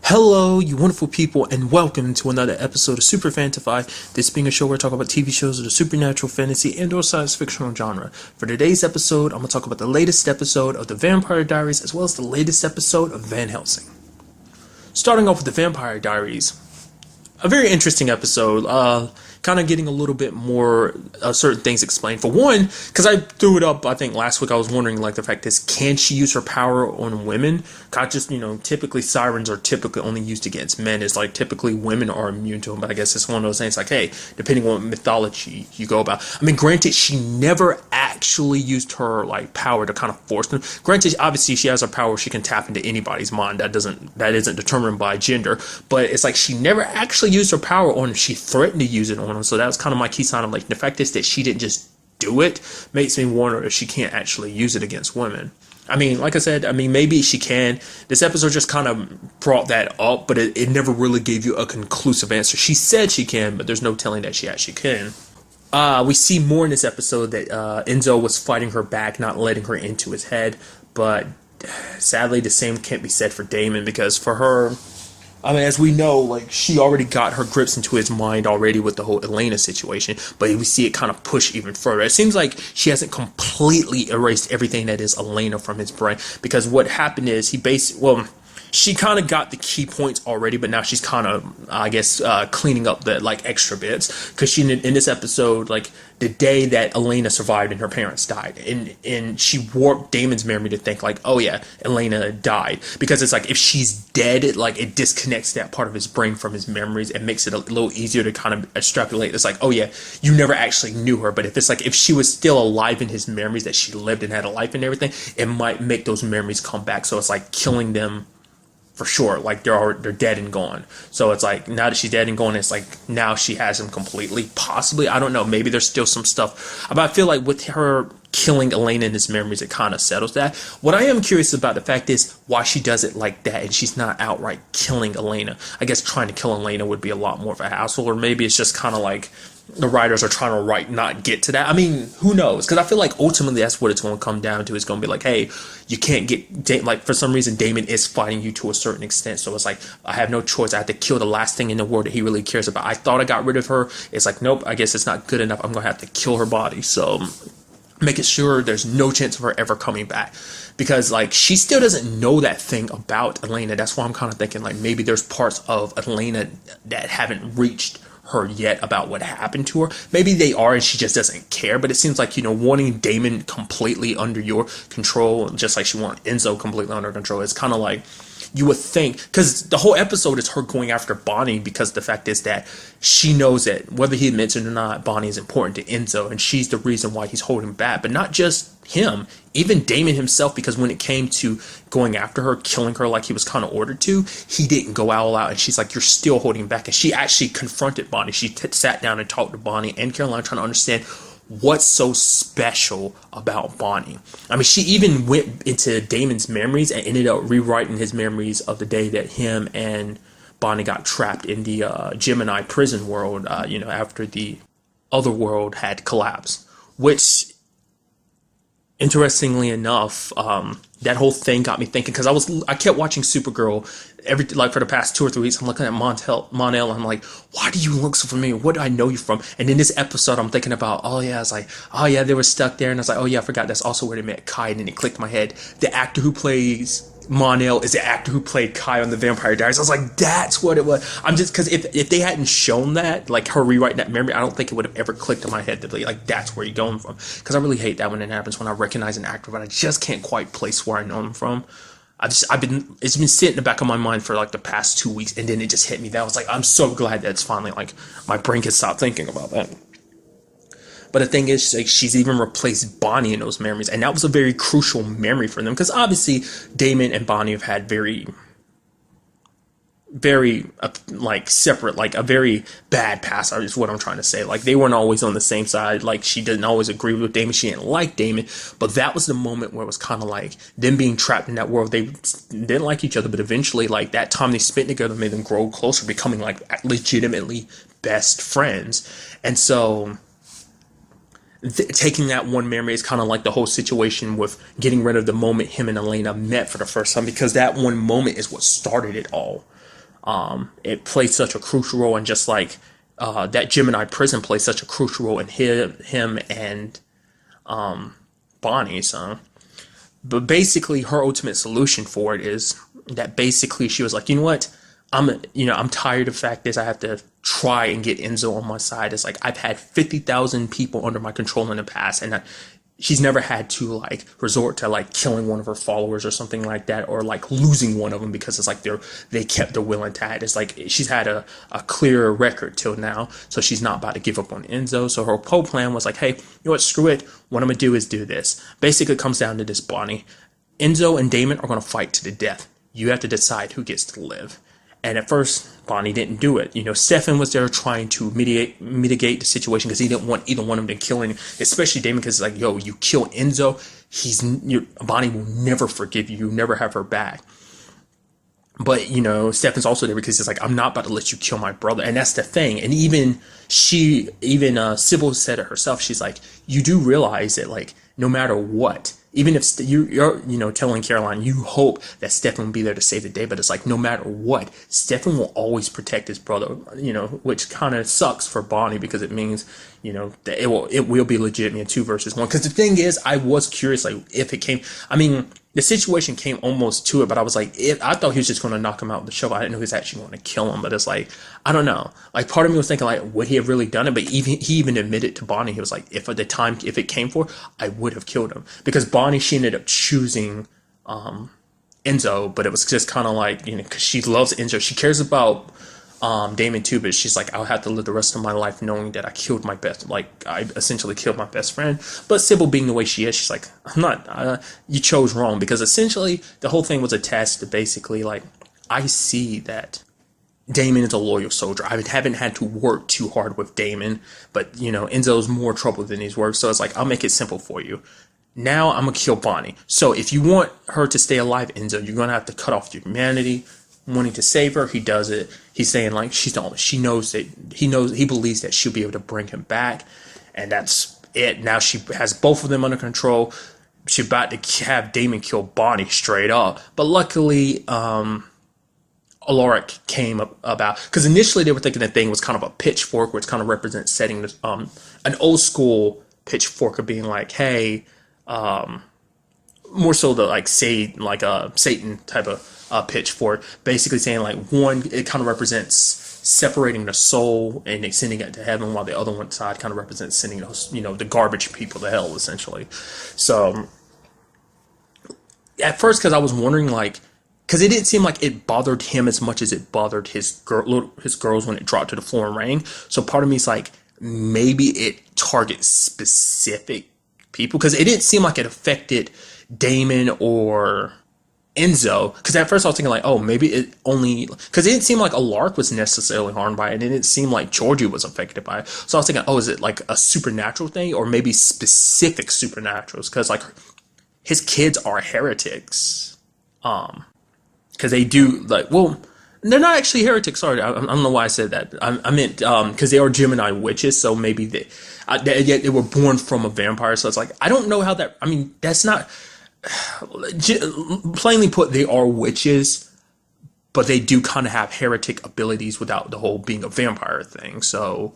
Hello, you wonderful people, and welcome to another episode of Super-Fanta-Fi. This being a show where I talk about TV shows of the supernatural, fantasy, and/or science fictional genre. For today's episode, I'm going to talk about the latest episode of the Vampire Diaries, as well as the latest episode of Van Helsing. Starting off with the Vampire Diaries, a very interesting episode. Kind of getting a little bit more certain things explained. For one, because I threw it up, I think last week I was wondering, like, the fact is, can she use her power on women? Not just, typically sirens are typically only used against men. It's like typically women are immune to them, but I guess it's one of those things like, hey, depending on what mythology you go about. I mean, granted, she never actually used her, like, power to kind of force them. Granted, obviously, she has a power, she can tap into anybody's mind. That isn't determined by gender, but it's like she never actually used her power on them. She threatened to use it on them, so that was kind of my key sign of, like, the fact is that she didn't just do it makes me wonder if she can't actually use it against women. I mean, like I said, maybe she can. This episode just kind of brought that up, but it never really gave you a conclusive answer. She said she can, but there's no telling that she actually can. We see more in this episode that Enzo was fighting her back, not letting her into his head, but sadly the same can't be said for Damon, because for her, I mean, as we know, like, she already got her grips into his mind already with the whole Elena situation, but we see it kind of push even further. It seems like she hasn't completely erased everything that is Elena from his brain, because what happened is she kind of got the key points already, but now she's kind of, I guess, cleaning up the, like, extra bits, because she, in this episode, like, the day that Elena survived and her parents died, and she warped Damon's memory to think, like, oh yeah, Elena died, because it's like, if she's dead, it disconnects that part of his brain from his memories and makes it a little easier to kind of extrapolate. It's like, oh yeah, you never actually knew her, but if it's like, if she was still alive in his memories, that she lived and had a life and everything, it might make those memories come back, so it's like killing them for sure, like they're dead and gone. So it's like, now that she's dead and gone, it's like now she has him completely. Possibly, I don't know. Maybe there's still some stuff, but I feel like with her killing Elena in his memories, it kind of settles that. What I am curious about, the fact is, why she does it like that, and she's not outright killing Elena. I guess trying to kill Elena would be a lot more of a hassle, or maybe it's just kind of like the writers are trying to not get to that. I mean, who knows? Because I feel like ultimately that's what it's going to come down to. It's going to be like, hey, you can't get, like, for some reason Damon is fighting you to a certain extent, so it's like, I have no choice. I have to kill the last thing in the world that he really cares about. I thought I got rid of her. It's like, nope, I guess it's not good enough. I'm going to have to kill her body. So making sure there's no chance of her ever coming back, because, like, she still doesn't know that thing about Elena. That's why I'm kind of thinking, like, maybe there's parts of Elena that haven't reached her yet about what happened to her. Maybe they are, and she just doesn't care. But it seems like, wanting Damon completely under your control, just like she wanted Enzo completely under control, it's kind of like, you would think, because the whole episode is her going after Bonnie, because the fact is that she knows that whether he admits it or not, Bonnie is important to Enzo, and she's the reason why he's holding back. But not just him, even Damon himself, because when it came to going after her, killing her like he was kind of ordered to, he didn't go all out, and she's like, you're still holding back. And she actually confronted Bonnie. She sat down and talked to Bonnie and Caroline, trying to understand what's so special about Bonnie. I mean, she even went into Damon's memories and ended up rewriting his memories of the day that him and Bonnie got trapped in the Gemini prison world, after the other world had collapsed. Which, interestingly enough, that whole thing got me thinking, because I kept watching Supergirl for the past 2 or 3 weeks. I'm looking at Monel, and I'm like, why do you look so familiar? What do I know you from? And in this episode, I'm thinking about, oh yeah, it's like, oh yeah, they were stuck there, and I was like, oh yeah, I forgot that's also where they met Kai, and then it clicked in my head. The actor who plays Monel is the actor who played Kai on the Vampire Diaries. I was like, that's what it was. I'm just, because if they hadn't shown that, like her rewriting that memory, I don't think it would have ever clicked in my head to be like, that's where you're going from. Because I really hate that when it happens, when I recognize an actor, but I just can't quite place where I know them from. It's been sitting in the back of my mind for like the past 2 weeks, and then it just hit me. That was like, I'm so glad that it's finally, like, my brain can stop thinking about that. But the thing is, like, she's even replaced Bonnie in those memories, and that was a very crucial memory for them, because obviously Damon and Bonnie have had very separate, like, a very bad past, is what I'm trying to say. Like, they weren't always on the same side. Like, she didn't always agree with Damon. She didn't like Damon. But that was the moment where it was kind of like them being trapped in that world. They didn't like each other, but eventually, like, that time they spent together made them grow closer, becoming, like, legitimately best friends. And so taking that one memory is kind of like the whole situation with getting rid of the moment him and Elena met for the first time, because that one moment is what started it all. it played such a crucial role, and just like that Gemini prison plays such a crucial role in him and Bonnie. So, but basically, her ultimate solution for it is that basically she was like, you know what, I'm tired of the fact is I have to try and get Enzo on my side. It's like I've had 50,000 people under my control in the past, and she's never had to like resort to like killing one of her followers or something like that, or like losing one of them, because it's like they kept their will intact. It's like she's had a clear record till now, so she's not about to give up on Enzo. So her whole plan was like, hey, you know what, screw it. What I'm gonna do is do this. Basically, it comes down to this, Bonnie. Enzo and Damon are gonna fight to the death. You have to decide who gets to live. And at first, Bonnie didn't do it. Stefan was there trying to mitigate the situation because he didn't want either one of them to kill him, especially Damon, because it's like, yo, you kill Enzo, Bonnie will never forgive you. You'll never have her back. But, Stefan's also there because he's like, I'm not about to let you kill my brother. And that's the thing. And even Sybil said it herself. She's like, you do realize that, like, no matter what, even if you're telling Caroline you hope that Stefan will be there to save the day, but it's like no matter what, Stefan will always protect his brother, which kind of sucks for Bonnie because it means, that it will be legitimate in 2 versus 1. Because the thing is, I was curious, like, if it came, I mean, the situation came almost to it, but I was like, I thought he was just going to knock him out of the show. I didn't know he was actually going to kill him, but it's like, I don't know. Like, part of me was thinking, like, would he have really done it? But he even admitted to Bonnie, he was like, if it came for, I would have killed him. Because Bonnie, she ended up choosing Enzo, but it was just kind of like, because she loves Enzo. She cares about Damon too, but she's like, I'll have to live the rest of my life knowing that I essentially killed my best friend. But Sybil, being the way she is, she's like, I'm not, you chose wrong, because essentially the whole thing was attached to basically like, I see that Damon is a loyal soldier. I haven't had to work too hard with Damon, but Enzo's more trouble than he's worth. So it's like, I'll make it simple for you. Now I'm gonna kill Bonnie. So if you want her to stay alive, Enzo, you're gonna have to cut off your humanity. Wanting to save her, he does it. He's saying like he believes that she'll be able to bring him back, and that's it. Now she has both of them under control. She's about to have Damon kill Bonnie straight up, but luckily, Alaric came about, because initially they were thinking the thing was kind of a pitchfork, which kind of represents setting this, an old school pitchfork of being like, hey, more so the like say like a Satan type of pitchfork, basically saying like one, it kind of represents separating the soul and sending it to heaven, while the other one side kind of represents sending those the garbage people to hell, essentially. So at first, because I was wondering like, because it didn't seem like it bothered him as much as it bothered his girls when it dropped to the floor and rang. So part of me is like, maybe it targets specific people, because it didn't seem like it affected Damon or Enzo. Because at first I was thinking like, oh, maybe it only, because it didn't seem like Alaric was necessarily harmed by it, and it didn't seem like Georgie was affected by it. So I was thinking, oh, is it like a supernatural thing, or maybe specific supernaturals? Because like his kids are heretics, because they do like, well, they're not actually heretics. Sorry, I don't know why I said that. I meant because they are Gemini witches, so maybe they were born from a vampire. So it's like, I don't know how that. I mean, that's not. Plainly put, they are witches, but they do kind of have heretic abilities without the whole being a vampire thing. So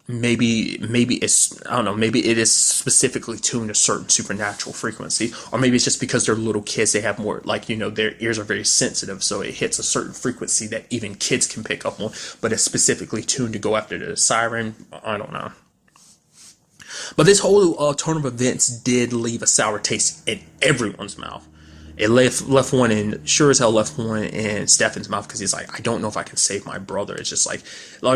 maybe it's, I don't know, maybe it is specifically tuned to a certain supernatural frequency, or maybe it's just because they're little kids, they have more, like, their ears are very sensitive, so it hits a certain frequency that even kids can pick up on, but it's specifically tuned to go after the siren. I don't know. But this whole turn of events did leave a sour taste in everyone's mouth. It left one in, sure as hell left one in Stefan's mouth, because he's like, I don't know if I can save my brother. It's just like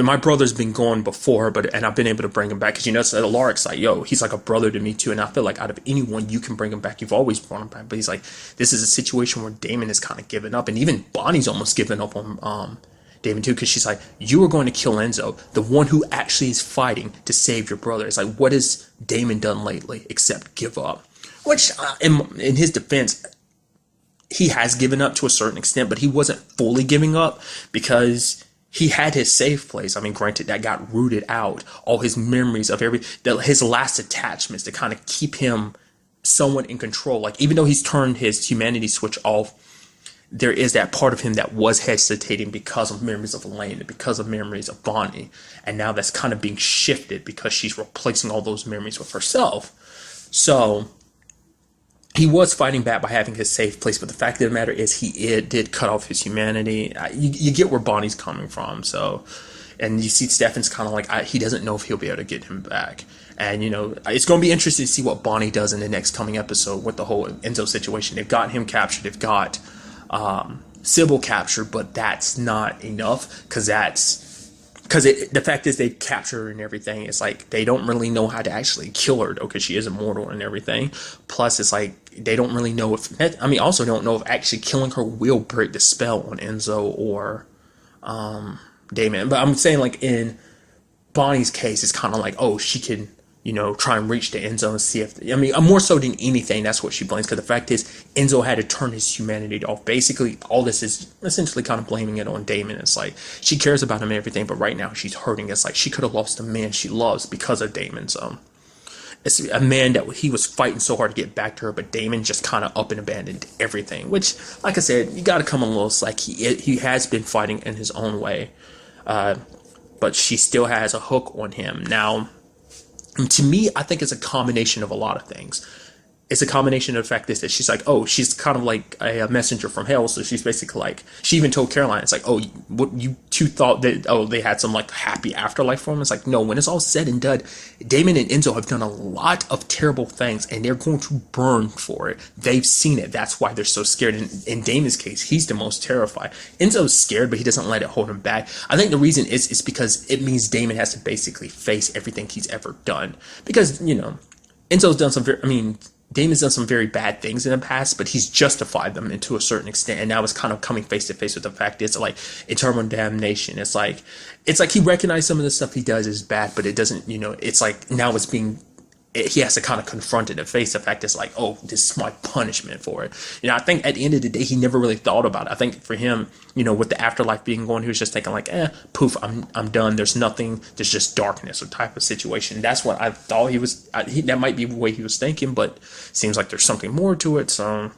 my brother's been gone before, and I've been able to bring him back. Because Alaric's like, yo, he's like a brother to me too, and I feel like out of anyone you can bring him back, you've always brought him back. But he's like, this is a situation where Damon is kind of given up, and even Bonnie's almost given up on Damon too, because she's like, you are going to kill Enzo, the one who actually is fighting to save your brother. It's like, what has Damon done lately except give up? Which, in his defense, he has given up to a certain extent, but he wasn't fully giving up, because he had his safe place. I mean, granted, that got rooted out. All his memories of his last attachments to kind of keep him somewhat in control. Like, even though he's turned his humanity switch off, there is that part of him that was hesitating because of memories of Elena, because of memories of Bonnie. And now that's kind of being shifted because she's replacing all those memories with herself. So he was fighting back by having his safe place, but the fact of the matter is it did cut off his humanity. You get where Bonnie's coming from. So, and you see Stefan's kind of like, he doesn't know if he'll be able to get him back. And, it's going to be interesting to see what Bonnie does in the next coming episode with the whole Enzo situation. They've got him captured. They've got Sybil captured, but that's not enough because the fact is they capture her and everything. It's like they don't really know how to actually kill her, though, because she is immortal and everything. Plus, it's like they don't really know also don't know if actually killing her will break the spell on Enzo or Damon. But I'm saying, like, in Bonnie's case, it's kind of like, oh, she can, try and reach to Enzo and see if, more so than anything, that's what she blames. Because the fact is, Enzo had to turn his humanity off. Basically, all this is essentially kind of blaming it on Damon. It's like, she cares about him and everything, but right now she's hurting. It's like she could have lost a man she loves because of Damon. So, it's a man that he was fighting so hard to get back to her, but Damon just kind of up and abandoned everything. Which, like I said, you got to come a little slack. He has been fighting in his own way. But she still has a hook on him. Now, to me, I think it's a combination of a lot of things. It's a combination of the fact that she's like, oh, she's kind of like a messenger from hell. So she's basically like, she even told Caroline, it's like, oh, what you two thought that, oh, they had some like happy afterlife for him. It's like, no, when it's all said and done, Damon and Enzo have done a lot of terrible things and they're going to burn for it. They've seen it. That's why they're so scared. In Damon's case, he's the most terrified. Enzo's scared, but he doesn't let it hold him back. I think the reason is because it means Damon has to basically face everything he's ever done. Because, Enzo's done some Damon's done some very bad things in the past, but he's justified them to a certain extent, and now it's kind of coming face to face with the fact it's like eternal damnation. It's like he recognized some of the stuff he does is bad, but it doesn't. It's like now he has to kind of confront it and face the fact it's like, oh, this is my punishment for it. I think at the end of the day, he never really thought about it. I think for him, with the afterlife being gone, he was just thinking like, poof, I'm done. There's nothing. There's just darkness or type of situation. That's what I thought that might be the way he was thinking, but seems like there's something more to it. So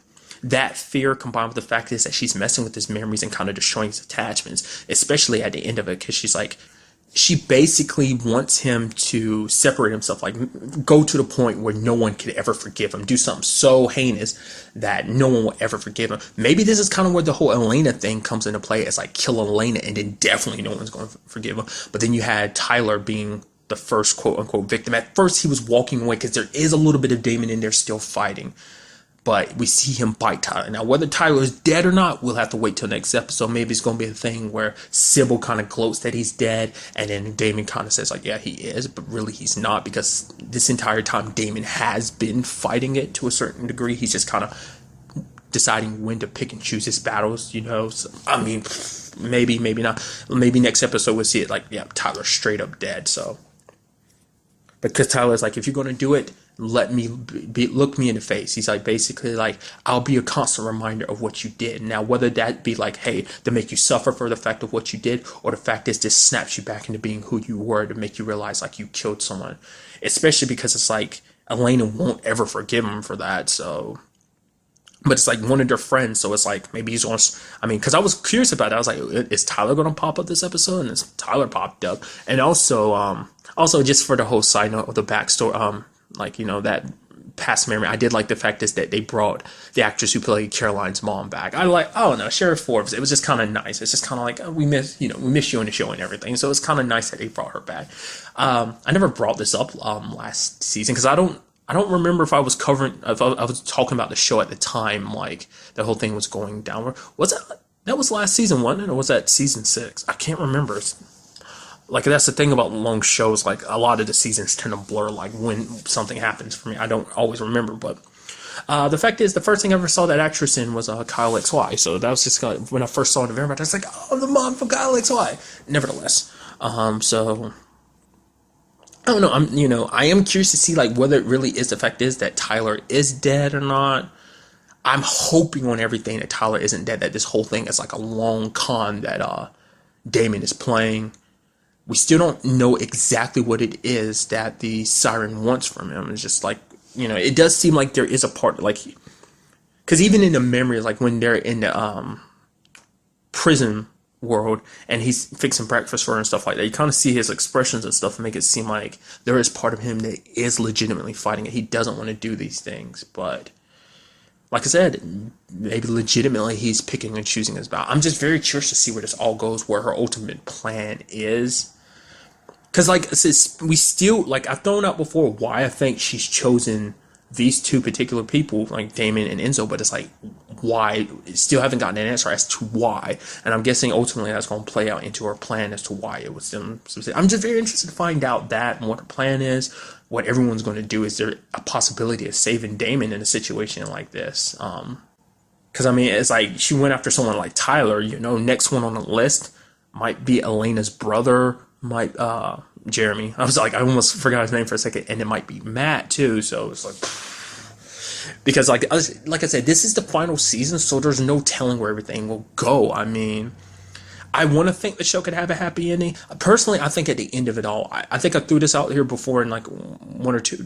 that fear combined with the fact is that she's messing with his memories and kind of destroying his attachments, especially at the end of it, because she's like, she basically wants him to separate himself, like go to the point where no one could ever forgive him, do something so heinous that no one will ever forgive him. Maybe this is kind of where the whole Elena thing comes into play. It's like kill Elena and then definitely no one's going to forgive him. But then you had Tyler being the first quote unquote victim. At first he was walking away because there is a little bit of Damon in there still fighting. But we see him bite Tyler. Now, whether Tyler is dead or not, we'll have to wait till next episode. Maybe it's going to be a thing where Sybil kind of gloats that he's dead, and then Damon kind of says, like, yeah, he is, but really he's not, because this entire time Damon has been fighting it to a certain degree. He's just kind of deciding when to pick and choose his battles, So, maybe not. Maybe next episode we'll see it like, yeah, Tyler's straight up dead, so. Because Tyler's like, if you're going to do it, let me look me in the face. He's like, basically like, I'll be a constant reminder of what you did. Now, whether that be like, hey, to make you suffer for the fact of what you did, or the fact is this snaps you back into being who you were to make you realize like you killed someone. Especially because it's like, Elena won't ever forgive him for that, so. But it's like one of their friends, so it's like, maybe he's going to, because I was curious about it. I was like, is Tyler going to pop up this episode? And Tyler popped up. And also just for the whole side note of the backstory, that past memory, I did like the fact is that they brought the actress who played Caroline's mom back. I like, oh no, Sheriff Forbes. It was just kind of nice. It's just kind of like, oh, we miss you in the show and everything. So it's kind of nice that they brought her back. I never brought this up last season because I don't remember if I was talking about the show at the time, like the whole thing was going downward. That was last season, wasn't it? Or was that season 6? I can't remember. Like, that's the thing about long shows, like, a lot of the seasons tend to blur, like, when something happens for me. I don't always remember, but the fact is, the first thing I ever saw that actress in was Kyle XY, so that was just, when I first saw it in I was like, oh, the mom from Kyle XY! Nevertheless, so, I don't know, I am curious to see, like, whether it really is the fact is that Tyler is dead or not. I'm hoping on everything that Tyler isn't dead, that this whole thing is, like, a long con that, Damon is playing. We still don't know exactly what it is that the siren wants from him. It's just like, it does seem like there is a part, like, because even in the memory, like when they're in the prison world and he's fixing breakfast for her and stuff like that, you kind of see his expressions and stuff and make it seem like there is part of him that is legitimately fighting it. He doesn't want to do these things, but like I said, maybe legitimately he's picking and choosing his battle. I'm just very curious to see where this all goes, where her ultimate plan is. Because, like I said, we still, like I've thrown out before, why I think she's chosen these two particular people, like Damon and Enzo, but it's like, why? Still haven't gotten an answer as to why. And I'm guessing ultimately that's going to play out into her plan as to why it was them. I'm just very interested to find out that and what her plan is, what everyone's going to do. Is there a possibility of saving Damon in a situation like this? Because, I mean, it's like she went after someone like Tyler, you know, next one on the list might be Elena's brother, Jeremy. I was like, I almost forgot his name for a second, and it might be Matt too. So it's like, because like I said, this is the final season, so there's no telling where everything will go. I mean, I want to think the show could have a happy ending. Personally, I think at the end of it all, I think I threw this out here before in like one or two,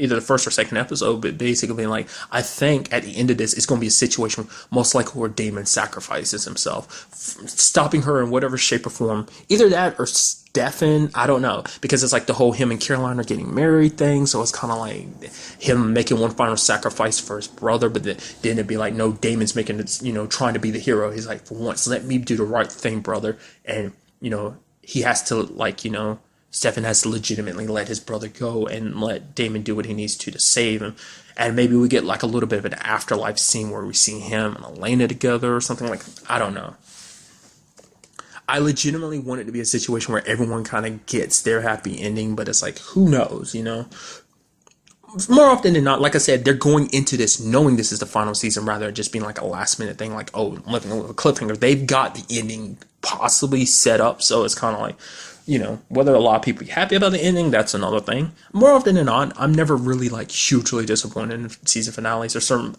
either the first or second episode, but basically, like, I think at the end of this, it's going to be a situation most likely where Damon sacrifices himself, stopping her in whatever shape or form. Either that or Stefan, I don't know, because it's like the whole him and Caroline are getting married thing, so it's kind of like him making one final sacrifice for his brother, but then it'd be like, no, Damon's making it, you know, trying to be the hero. He's like, for once, let me do the right thing, brother, and, you know, he has to, like, you know, Stefan has to legitimately let his brother go and let Damon do what he needs to save him. And maybe we get like a little bit of an afterlife scene where we see him and Elena together or something like that. I don't know. I legitimately want it to be a situation where everyone kind of gets their happy ending, but it's like, who knows, you know? More often than not, like I said, they're going into this knowing this is the final season rather than just being like a last minute thing, like, oh, I'm living with a cliffhanger. They've got the ending possibly set up, so it's kind of like, you know, whether a lot of people are happy about the ending, that's another thing. More often than not, I'm never really like hugely disappointed in season finales. There's certain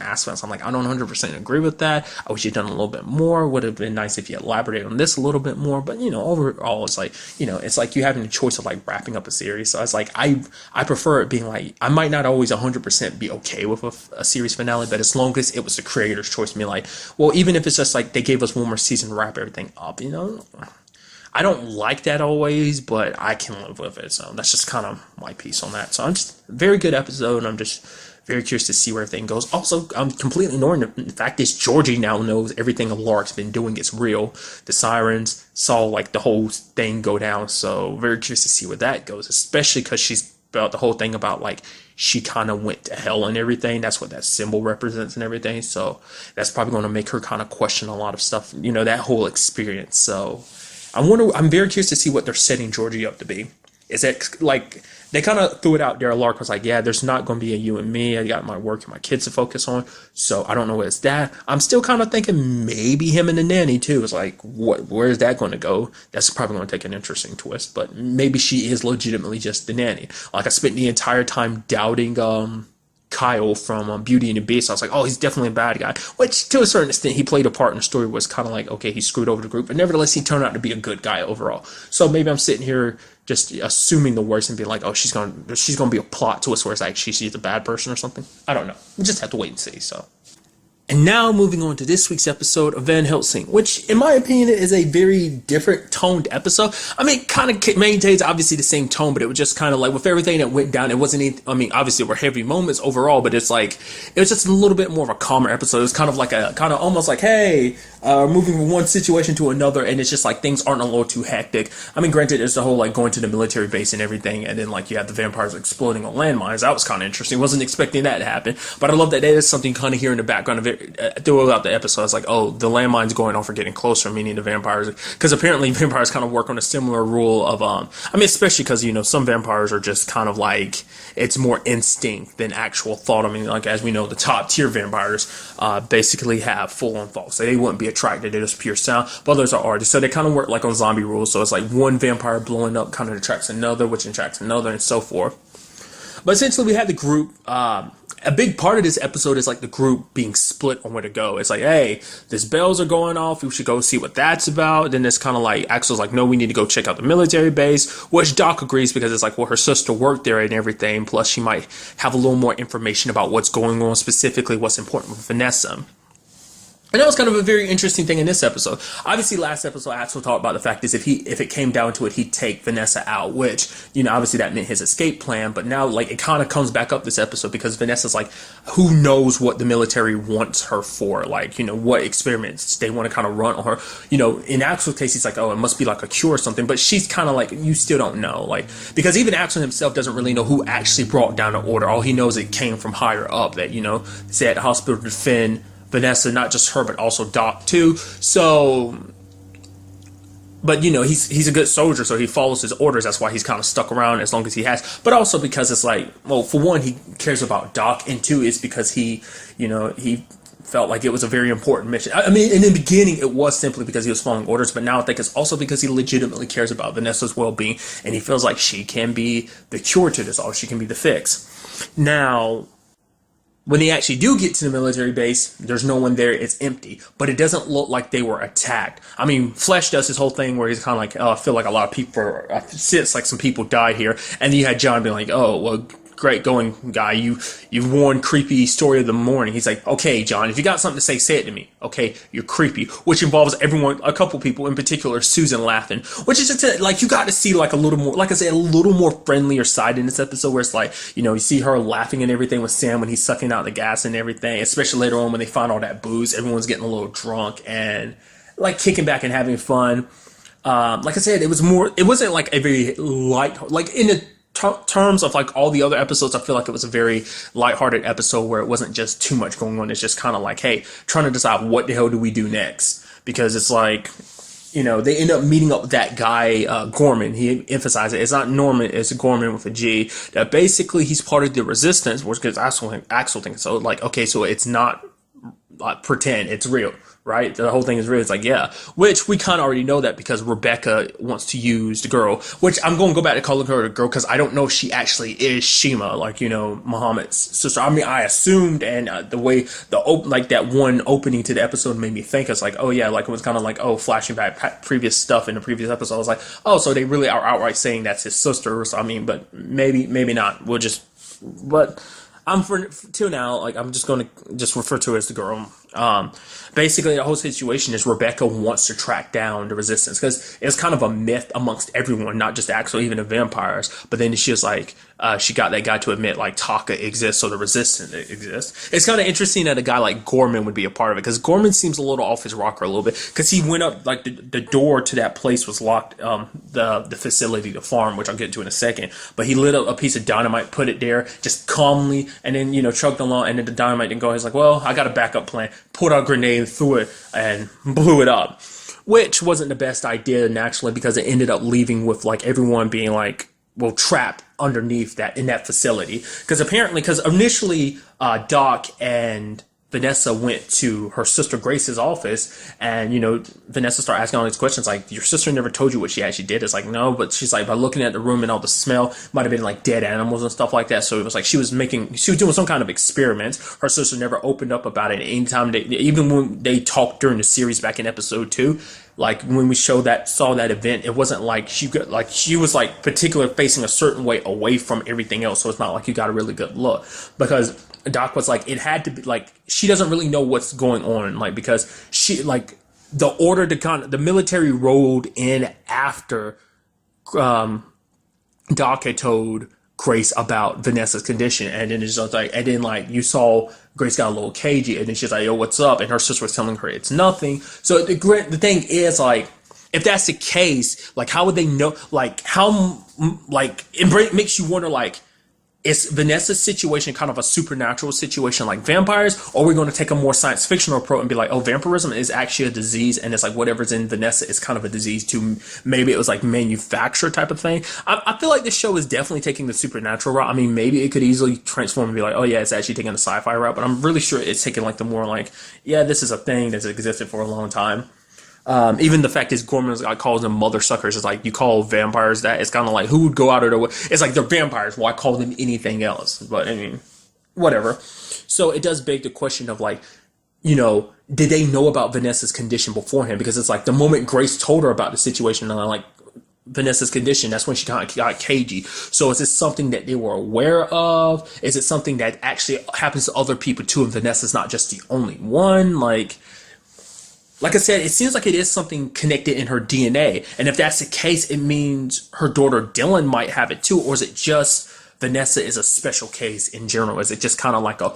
aspects I'm like, I don't 100% agree with that. I wish you'd done a little bit more. Would have been nice if you elaborated on this a little bit more. But, you know, overall, it's like, you know, it's like you having a choice of like wrapping up a series. So it's like, I prefer it being like, I might not always 100% be okay with a series finale, but as long as it was the creator's choice to be like, well, even if it's just like they gave us one more season to wrap everything up, you know, I don't like that always, but I can live with it. So that's just kind of my piece on that. So I'm just very good episode. And I'm just very curious to see where everything goes. Also, I'm completely ignoring the fact that Georgie now knows everything Alaric's been doing is real. The sirens saw like the whole thing go down. So very curious to see where that goes, especially because she's about the whole thing about like she kind of went to hell and everything. That's what that symbol represents and everything. So that's probably going to make her kind of question a lot of stuff, you know, that whole experience. So I'm very curious to see what they're setting Georgie up to be. Is that, like, they kind of threw it out there. Lark was like, yeah, there's not going to be a you and me. I got my work and my kids to focus on. So I don't know what it's that. I'm still kind of thinking maybe him and the nanny, too. It's like, where is that going to go? That's probably going to take an interesting twist. But maybe she is legitimately just the nanny. Like, I spent the entire time doubting Kyle from Beauty and the Beast. I was like, oh, he's definitely a bad guy, which to a certain extent he played a part in the story. Was kind of like, okay, he screwed over the group, but nevertheless he turned out to be a good guy overall. So maybe I'm sitting here just assuming the worst and being like, oh, she's gonna be a plot twist where it's like she's a bad person or something. I don't know, we just have to wait and see. So, and now moving on to this week's episode of Van Helsing, which in my opinion is a very different toned episode. I mean, kind of maintains obviously the same tone, but it was just kind of like with everything that went down, it wasn't, I mean, obviously there were heavy moments overall, but it's like, it was just a little bit more of a calmer episode. It was kind of like almost like, hey, moving from one situation to another, and it's just like things aren't a little too hectic. I mean, granted, there's the whole like going to the military base and everything, and then like you have the vampires exploding on landmines. That was kind of interesting. Wasn't expecting that to happen, but I love that there is something kind of here in the background of it throughout the episode. It's like, oh, the landmines going off are getting closer, meaning the vampires, because apparently vampires kind of work on a similar rule of I mean, especially because, you know, some vampires are just kind of like, it's more instinct than actual thought. I mean, like, as we know, the top tier vampires basically have full on thoughts, so they wouldn't be attracted to just pure sound, but others are artists, so they kind of work like on zombie rules. So it's like one vampire blowing up kind of attracts another, which attracts another, and so forth. But essentially we had the group a big part of this episode is like the group being split on where to go. It's like, hey, these bells are going off. We should go see what that's about. Then it's kind of like Axel's like, no, we need to go check out the military base, which Doc agrees because it's like, well, her sister worked there and everything. Plus, she might have a little more information about what's going on, specifically what's important with Vanessa. And that was kind of a very interesting thing in this episode. Obviously, last episode, Axel talked about the fact is if it came down to it, he'd take Vanessa out, which, obviously that meant his escape plan. But now, like, it kind of comes back up this episode because Vanessa's like, who knows what the military wants her for? Like, what experiments they want to kind of run on her. In Axel's case, he's like, oh, it must be like a cure or something. But she's kind of like, you still don't know. Like, because even Axel himself doesn't really know who actually brought down the order. All he knows it came from higher up that, say at the hospital to defend Vanessa, not just her, but also Doc too. So, but he's a good soldier, so he follows his orders. That's why he's kind of stuck around as long as he has. But also because it's like, well, for one, he cares about Doc, and two, is because he felt like it was a very important mission. I mean, in the beginning, it was simply because he was following orders, but now I think it's also because he legitimately cares about Vanessa's well-being, and he feels like she can be the cure to this all. She can be the fix. Now, when they actually do get to the military base, there's no one there. It's empty. But it doesn't look like they were attacked. I mean, Flesh does his whole thing where he's kind of like, oh, I feel like a lot of people, it's like some people died here. And then you had John being like, oh, well, great going, guy. You've worn creepy story of the morning. He's like, okay, John, if you got something to say it to me. Okay, you're creepy. Which involves everyone, a couple people in particular, Susan laughing. Which is just like, you got to see like a little more, like I said, a little more friendlier side in this episode where it's like, you see her laughing and everything with Sam when he's sucking out the gas and everything. Especially later on when they find all that booze. Everyone's getting a little drunk and like kicking back and having fun. Like I said, it wasn't like a very light, like in the terms of like all the other episodes, I feel like it was a very lighthearted episode where it wasn't just too much going on. It's just kind of like, hey, trying to decide what the hell do we do next? Because it's like, they end up meeting up with that guy, Gorman. He emphasized it. It's not Norman, it's Gorman with a G. That basically he's part of the resistance, which because Axel thinks so. Like, okay, so it's not pretend, it's real. Right? The whole thing is real. It's like, yeah. Which we kind of already know that because Rebecca wants to use the girl. Which I'm going to go back to calling her a girl because I don't know if she actually is Shima, like, Muhammad's sister. I mean, I assumed, and the way that one opening to the episode made me think, it's like, oh yeah, like it was kind of like, oh, flashing back previous stuff in the previous episode. I was like, oh, so they really are outright saying that's his sister. So, I mean, but maybe not. But I'm till now, like, I'm just going to just refer to her as the girl. Basically, the whole situation is Rebecca wants to track down the resistance because it's kind of a myth amongst everyone, not just Axel, even the vampires. But then she was like, she got that guy to admit like Taka exists, so the resistance exists. It's kind of interesting that a guy like Gorman would be a part of it because Gorman seems a little off his rocker a little bit because he went up like the door to that place was locked, the facility, the farm, which I'll get to in a second. But he lit up a piece of dynamite, put it there just calmly, and then chugged along, and then the dynamite didn't go. He's like, well, I got a backup plan. Pulled out a grenade, threw it, and blew it up. Which wasn't the best idea naturally because it ended up leaving with like everyone being like, well, trapped underneath that in that facility. Because initially Doc and Vanessa went to her sister Grace's office, and Vanessa started asking all these questions like, your sister never told you what she actually did. It's like, no, but she's like, by looking at the room and all the smell, might have been like dead animals and stuff like that. So it was like she was doing some kind of experiment. Her sister never opened up about it. Anytime even when they talked during the series back in episode 2, like when we saw that event, it wasn't like she was like particular facing a certain way away from everything else. So it's not like you got a really good look because Doc was like, it had to be like, she doesn't really know what's going on, like, because she, like, the military rolled in after Doc had told Grace about Vanessa's condition, and then it's just like, and then like you saw Grace got a little cagey, and then she's like, yo, what's up? And her sister was telling her it's nothing. So the thing is, like, if that's the case, like, how would they know? Like, how, like, it makes you wonder, like, is Vanessa's situation kind of a supernatural situation like vampires, or are we going to take a more science fictional approach and be like, oh, vampirism is actually a disease, and it's like whatever's in Vanessa is kind of a disease too. Maybe it was like manufactured type of thing. I feel like this show is definitely taking the supernatural route. I mean, maybe it could easily transform and be like, oh yeah, it's actually taking the sci-fi route, but I'm really sure it's taking like the more like, yeah, this is a thing that's existed for a long time. Even the fact is Gorman calls them mother suckers. It's like, you call vampires that, it's kind of like, who would go out of their way? It's like, they're vampires, why call them anything else? But I mean, whatever. So it does beg the question of like, did they know about Vanessa's condition beforehand? Because it's like the moment Grace told her about the situation and like Vanessa's condition, that's when she kind of got cagey. So is this something that they were aware of? Is it something that actually happens to other people too, and Vanessa's not just the only one? Like I said, it seems like it is something connected in her DNA. And if that's the case, it means her daughter Dylan might have it too. Or is it just Vanessa is a special case in general? Is it just kind of like a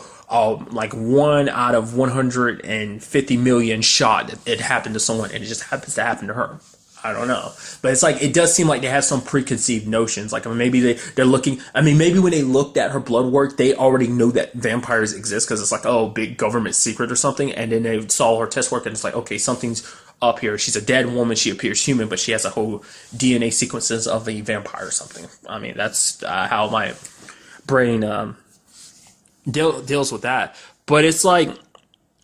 like 1 out of 150 million shot that it happened to someone and it just happens to happen to her? I don't know. But it's like, it does seem like they have some preconceived notions. Like, I mean, maybe they're looking, I mean, maybe when they looked at her blood work, they already know that vampires exist because it's like, oh, big government secret or something. And then they saw her test work and it's like, okay, something's up here. She's a dead woman. She appears human, but she has a whole DNA sequences of a vampire or something. I mean, that's how my brain deals with that. But it's like,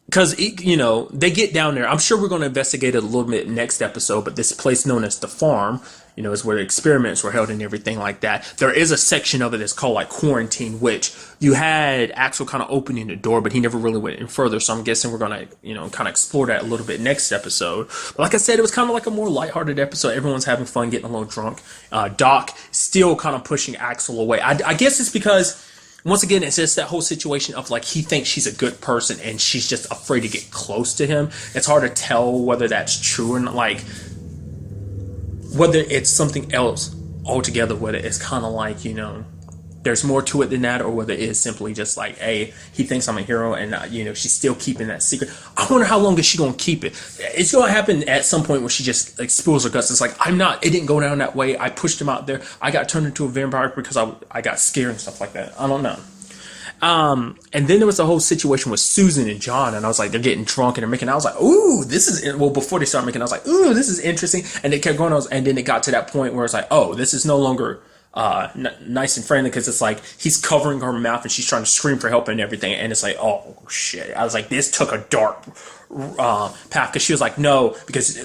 because, they get down there. I'm sure we're going to investigate it a little bit next episode, but this place known as the farm, is where the experiments were held and everything like that. There is a section of it that's called like quarantine, which you had Axel kind of opening the door, but he never really went in further. So I'm guessing we're going to, kind of explore that a little bit next episode. But like I said, it was kind of like a more lighthearted episode. Everyone's having fun, getting a little drunk. Doc still kind of pushing Axel away. I guess it's because, once again, it's just that whole situation of like he thinks she's a good person and she's just afraid to get close to him. It's hard to tell whether that's true or not, like whether it's something else altogether, whether it's kind of like, there's more to it than that, or whether it is simply just like, hey, he thinks I'm a hero and, she's still keeping that secret. I wonder how long is she going to keep it? It's going to happen at some point where she just like spills her guts. It's like, it didn't go down that way. I pushed him out there. I got turned into a vampire because I got scared and stuff like that. I don't know. And then there was the whole situation with Susan and John, and I was like, they're getting drunk and they're making, I was like, ooh, this is, well, before they started making, I was like, ooh, this is interesting. And it kept going, and then it got to that point where it's like, oh, this is no longer nice and friendly, because it's like he's covering her mouth and she's trying to scream for help and everything, and it's like, oh shit. I was like, this took a dark path, because she was like, no, because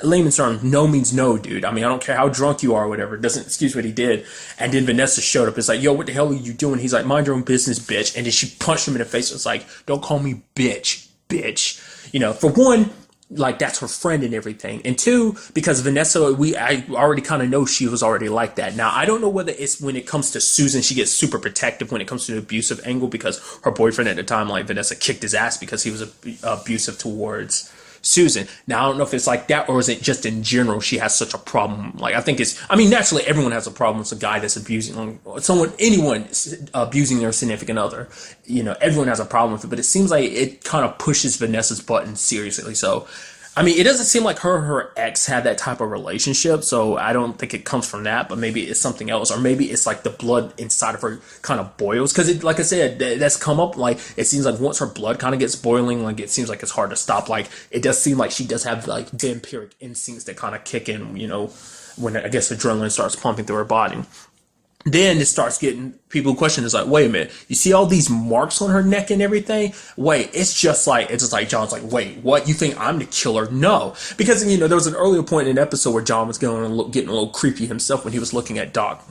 layman's term, no means no, dude. I mean, I don't care how drunk you are or whatever, it doesn't excuse what he did. And then Vanessa showed up. It's like, yo, what the hell are you doing? He's like, mind your own business, bitch. And then she punched him in the face. It's like, don't call me bitch. For one, like, that's her friend and everything. And two, because Vanessa, I already kind of know she was already like that. Now, I don't know whether it's when it comes to Susan, she gets super protective when it comes to the abusive angle, because her boyfriend at the time, like Vanessa, kicked his ass because he was abusive towards Susan. Now, I don't know if it's like that, or is it just in general she has such a problem? Like, I think naturally everyone has a problem with a guy that's abusing anyone abusing their significant other. Everyone has a problem with it, but it seems like it kind of pushes Vanessa's button seriously. So, I mean, it doesn't seem like her ex had that type of relationship, so I don't think it comes from that, but maybe it's something else, or maybe it's like the blood inside of her kind of boils, because like I said, that's come up, like, it seems like once her blood kind of gets boiling, like, it seems like it's hard to stop. Like, it does seem like she does have, like, vampiric instincts that kind of kick in, when, I guess, adrenaline starts pumping through her body. Then it starts getting people question. It's like, wait a minute, you see all these marks on her neck and everything? Wait, it's just like John's like, wait, what? You think I'm the killer? No, because there was an earlier point in an episode where John was getting a little creepy himself when he was looking at Doc,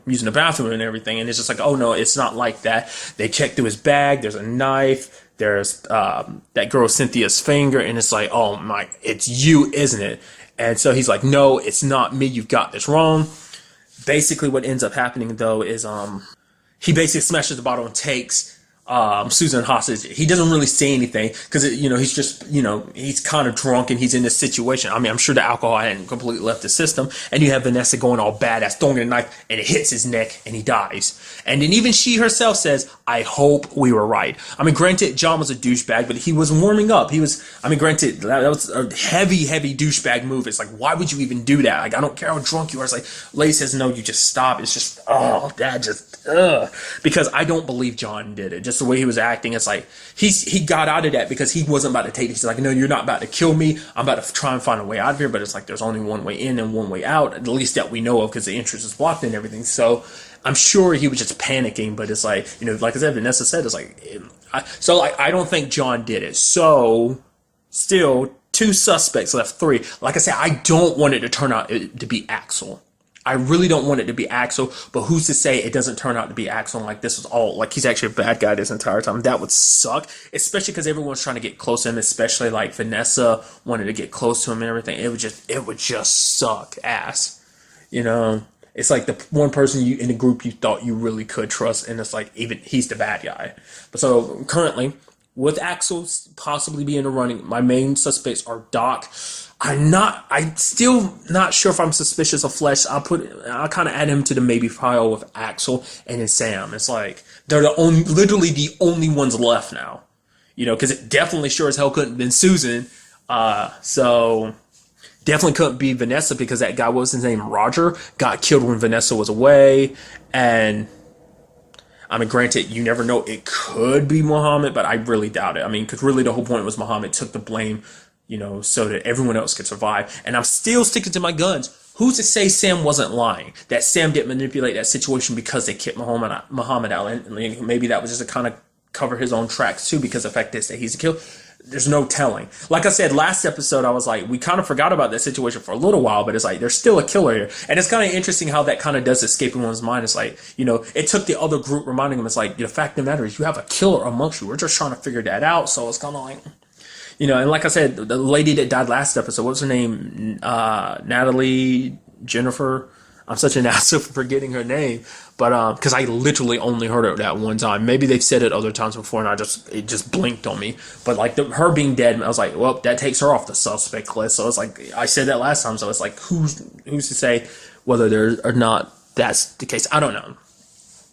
using the bathroom and everything, and it's just like, oh no, it's not like that. They checked through his bag. There's a knife. There's that girl Cynthia's finger, and it's like, oh my, it's you, isn't it? And so he's like, no, it's not me. You've got this wrong. Basically, what ends up happening, though, is he basically smashes the bottle and takes Susan hostage. He doesn't really say anything because, he's just, he's kind of drunk and he's in this situation. I mean, I'm sure the alcohol hadn't completely left the system. And you have Vanessa going all badass, throwing a knife, and it hits his neck and he dies. And then even she herself says, I hope we were right. I mean, granted, John was a douchebag, but he was warming up. Granted, that was a heavy, heavy douchebag move. It's like, why would you even do that? Like, I don't care how drunk you are. It's like, Lady says, no, you just stop. It's just, because I don't believe John did it. Just the way he was acting, it's like he got out of that because he wasn't about to take it. He's like, no, you're not about to kill me. I'm about to try and find a way out of here. But it's like, there's only one way in and one way out, at least that we know of, because the entrance is blocked and everything. So I'm sure he was just panicking, but it's like, like I said, Vanessa said, it's like, I don't think John did it. So still 2 suspects left, 3. Like I said, I don't want it to turn out to be Axel. I really don't want it to be Axel, but who's to say it doesn't turn out to be Axel and like this was all like he's actually a bad guy this entire time. That would suck, especially because everyone's trying to get close to him, especially like Vanessa wanted to get close to him and everything. It would just suck ass, you know. It's like the one person you in the group you thought you really could trust, and it's like even he's the bad guy. But so currently, with Axel possibly being in the running, my main suspects are Doc. I'm still not sure if I'm suspicious of Flesh. I'll kind of add him to the maybe pile with Axel and then Sam. It's like they're literally the only ones left now, you know, because it definitely sure as hell couldn't have been Susan. So definitely couldn't be Vanessa because that guy, what was his name, Roger, got killed when Vanessa was away. And I mean, granted, you never know. It could be Muhammad, but I really doubt it. I mean, because really the whole point was Muhammad took the blame, you know, so that everyone else could survive. And I'm still sticking to my guns. Who's to say Sam wasn't lying? That Sam didn't manipulate that situation because they kicked Muhammad out. And maybe that was just to kind of cover his own tracks too, because the fact is that he's a killer. There's no telling. Like I said, last episode, I was like, we kind of forgot about that situation for a little while, but it's like, there's still a killer here. And it's kind of interesting how that kind of does escape in one's mind. It's like, you know, it took the other group reminding them, it's like, the fact of the matter is you have a killer amongst you. We're just trying to figure that out. So it's kind of like, you know, and like I said, the lady that died last episode, what was her name? Natalie, Jennifer. I'm such an asshole for forgetting her name, but because I literally only heard it that one time. Maybe they've said it other times before, and it just blinked on me. But like her being dead, I was like, well, that takes her off the suspect list. So it's like I said that last time. So it's like who's to say whether there or not that's the case? I don't know.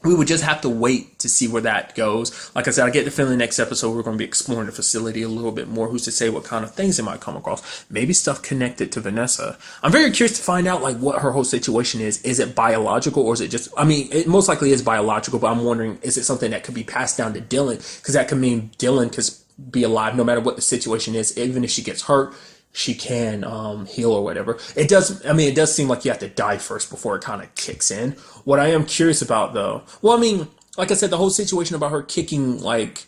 We would just have to wait to see where that goes. Like I said, I get the feeling next episode we're going to be exploring the facility a little bit more. Who's to say what kind of things they might come across? Maybe stuff connected to Vanessa. I'm very curious to find out like what her whole situation is. Is it biological or is it just? I mean, it most likely is biological, but I'm wondering is it something that could be passed down to Dylan? Because that could mean Dylan could be alive no matter what the situation is, even if she gets hurt. She can heal or whatever. It does seem like you have to die first before it kind of kicks in. What I am curious about, though, well, I mean, like I said, the whole situation about her kicking, like,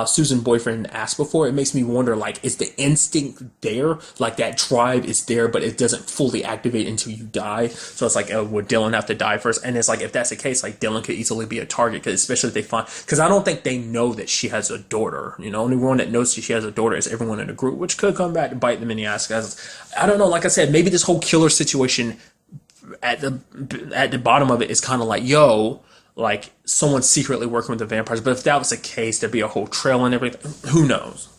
Susan's boyfriend asked before, it makes me wonder, like, is the instinct there? Like, that drive is there, but it doesn't fully activate until you die. So it's like, would Dylan have to die first? And it's like, if that's the case, like, Dylan could easily be a target, cause especially if they find, because I don't think they know that she has a daughter. You know, only one that knows she has a daughter is everyone in the group, which could come back to bite them in the ass. Guys, I don't know. Like I said, maybe this whole killer situation at the bottom of it is kind of like, yo, like someone secretly working with the vampires. But if that was the case, there'd be a whole trail and everything. Who knows?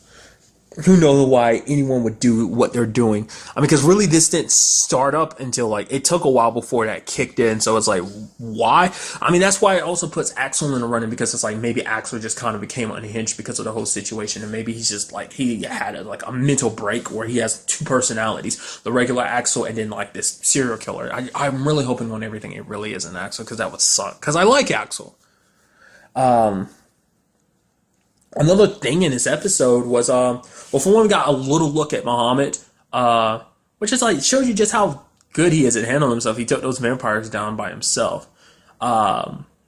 Who knows why anyone would do what they're doing? I mean, because really this didn't start up until like it took a while before that kicked in. So it's like, why? I mean, that's why it also puts Axel in the running, because it's like maybe Axel just kind of became unhinged because of the whole situation, and maybe he's just like he had a mental break where he has two personalities: the regular Axel and then like this serial killer. I'm really hoping on everything it really isn't Axel, because that would suck. Because I like Axel. Another thing in this episode was, well, for one, we got a little look at Muhammad, which is like, shows you just how good he is at handling himself. He took those vampires down by himself.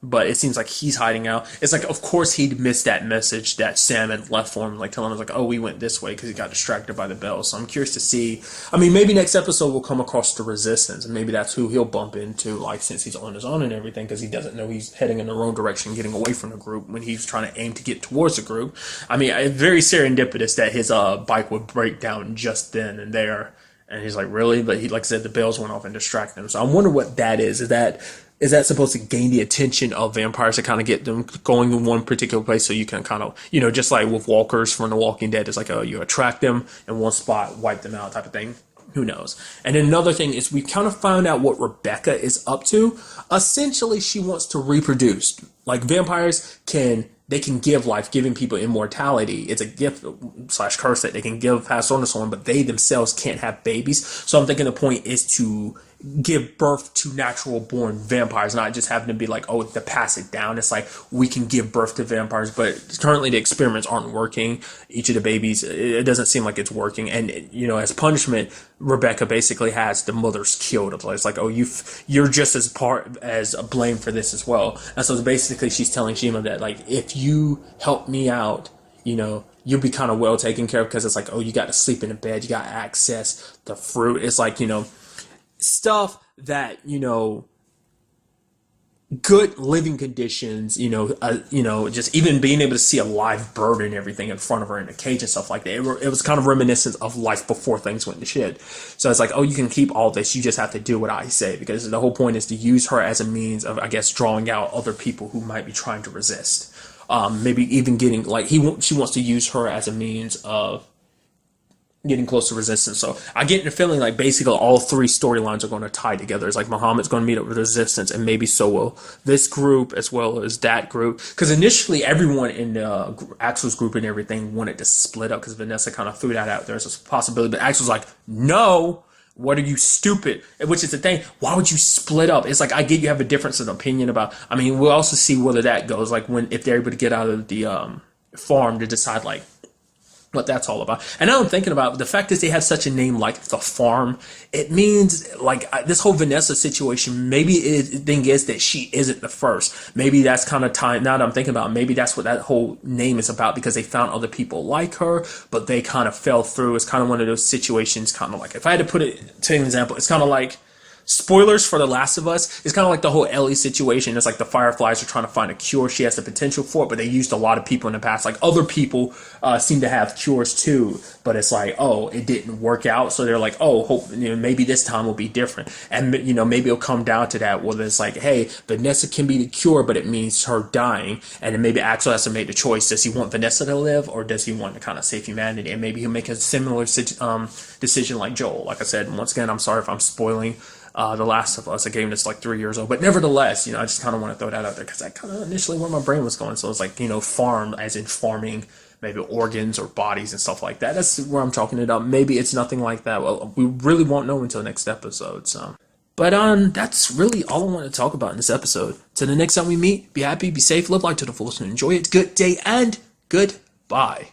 But it seems like he's hiding out. It's like, of course, he'd missed that message that Sam had left for him, like telling him, like, oh, we went this way because he got distracted by the bell. So I'm curious to see. I mean, maybe next episode we'll come across the Resistance, and maybe that's who he'll bump into, like, since he's on his own and everything, because he doesn't know he's heading in the wrong direction, getting away from the group when he's trying to aim to get towards the group. I mean, very serendipitous that his bike would break down just then and there. And he's like, really? But he, like I said, the bells went off and distracted him. So I wonder what that is. Is that supposed to gain the attention of vampires to kind of get them going in one particular place, so you can kind of, you know, just like with walkers from The Walking Dead, it's like, oh, you attract them in one spot, wipe them out type of thing. Who knows? And then another thing is we kind of found out what Rebecca is up to. Essentially, she wants to reproduce. Like vampires can give life, giving people immortality. It's a gift / curse that they can give, pass on to someone, but they themselves can't have babies. So I'm thinking the point is to give birth to natural born vampires, not just having to be like, oh, to pass it down. It's like we can give birth to vampires, but currently the experiments aren't working. Each of the babies, it doesn't seem like it's working. And, you know, as punishment, Rebecca basically has the mothers killed. It's like, oh, you're just as a blame for this as well. And so basically she's telling Shima that, like, if you help me out, you know, you'll be kind of well taken care of, because it's like, oh, you got to sleep in a bed, you got access to fruit. It's like, you know, stuff that, good living conditions, just even being able to see a live bird and everything in front of her in a cage and stuff like that. It was kind of reminiscent of life before things went to shit. So it's like, oh, you can keep all this. You just have to do what I say, because the whole point is to use her as a means of, I guess, drawing out other people who might be trying to resist. Maybe even getting she wants to use her as a means of getting close to resistance. So I get the feeling like basically all three storylines are going to tie together. It's like Muhammad's going to meet up with resistance, and maybe so will this group as well as that group. Because initially everyone in Axel's group and everything wanted to split up, because Vanessa kind of threw that out there as a possibility. But Axel's like, no, what are you, stupid? Which is the thing. Why would you split up? It's like, I get you have a difference of opinion about. I mean, we'll also see whether that goes. Like if they're able to get out of the farm to decide like what that's all about. And now I'm thinking about the fact that they have such a name like the farm. It means like this whole Vanessa situation. Maybe the thing is that she isn't the first. Maybe that's kind of time. Now that I'm thinking about it, maybe that's what that whole name is about, because they found other people like her, but they kind of fell through. It's kind of one of those situations. Kind of like, if I had to put it to an example, it's kind of like, spoilers for The Last of Us. It's kind of like the whole Ellie situation. It's like the Fireflies are trying to find a cure. She has the potential for it, but they used a lot of people in the past. Like other people seem to have cures too, but it's like, oh, it didn't work out. So they're like, oh, hope maybe this time will be different. And maybe it'll come down to that, where it's like, hey, Vanessa can be the cure, but it means her dying. And then maybe Axel has to make the choice. Does he want Vanessa to live, or does he want to kind of save humanity? And maybe he'll make a similar decision like Joel. Like I said, once again, I'm sorry if I'm spoiling The Last of Us, a game that's like 3 years old. But nevertheless, I just kind of want to throw that out there, because that's kind of initially where my brain was going. So it's like, farm as in farming, maybe organs or bodies and stuff like that. That's where I'm chalking it up. Maybe it's nothing like that. Well, we really won't know until next episode. So, but that's really all I want to talk about in this episode. Till the next time we meet, be happy, be safe, live life to the fullest, and enjoy it. Good day and goodbye.